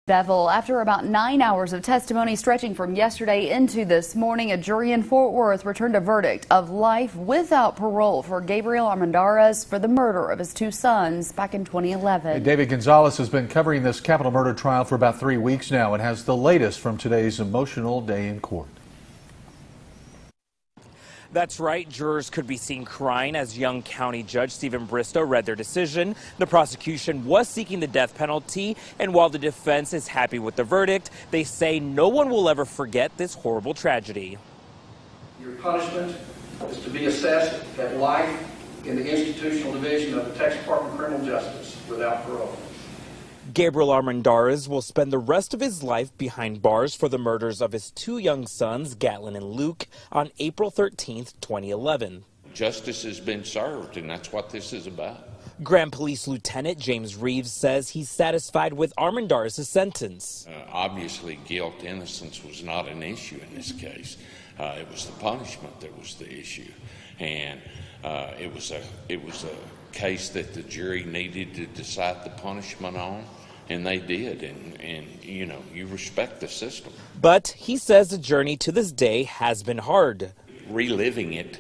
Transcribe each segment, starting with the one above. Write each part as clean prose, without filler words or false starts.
Bethel. After about 9 hours of testimony stretching from yesterday into this morning, a jury in Fort Worth returned a verdict of life without parole for Gabriel Armandariz for the murder of his two sons back in 2011. David Gonzalez has been covering this capital murder trial for about 3 weeks now and has the latest from today's emotional day in court. That's right. Jurors could be seen crying as Young County Judge Stephen Bristow read their decision. The prosecution was seeking the death penalty, and while the defense is happy with the verdict, they say no one will ever forget this horrible tragedy. Your punishment is to be assessed at life in the institutional division of the Texas Department of Criminal Justice without parole. Gabriel Armandariz will spend the rest of his life behind bars for the murders of his two young sons, Gatlin and Luke, on April 13th, 2011. Justice has been served, and that's what this is about. Graham Police Lieutenant James Reeves says he's satisfied with Armandariz's sentence. Obviously, guilt, innocence was not an issue in this case. It was the punishment that was the issue, and it was a case that the jury needed to decide the punishment on. And they did, and you know, you respect the system. But he says the journey to this day has been hard. Reliving it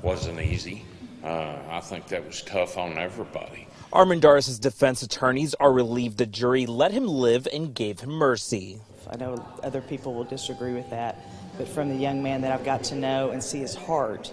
wasn't easy. I think that was tough on everybody. Armandariz's defense attorneys are relieved the jury let him live and gave him mercy. I know other people will disagree with that, but from the young man that I've got to know and see his heart,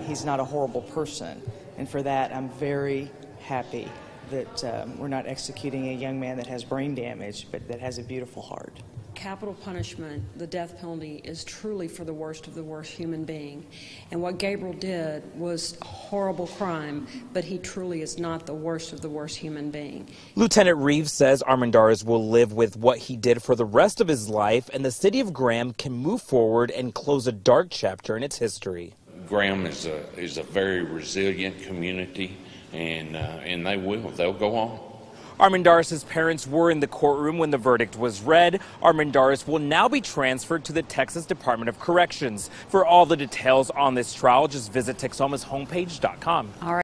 he's not a horrible person. And for that, I'm very happy that we're not executing a young man that has brain damage, but that has a beautiful heart. Capital punishment, the death penalty, is truly for the worst of the worst human being. And what Gabriel did was a horrible crime, but he truly is not the worst of the worst human being. Lieutenant Reeves says Armandariz will live with what he did for the rest of his life, and the city of Graham can move forward and close a dark chapter in its history. Graham is a very resilient community, and they'll go on. Armandariz's parents were in the courtroom when the verdict was read. Armandariz will now be transferred to the Texas Department of Corrections. For all the details on this trial, just visit TexomaShomepage.com. All right.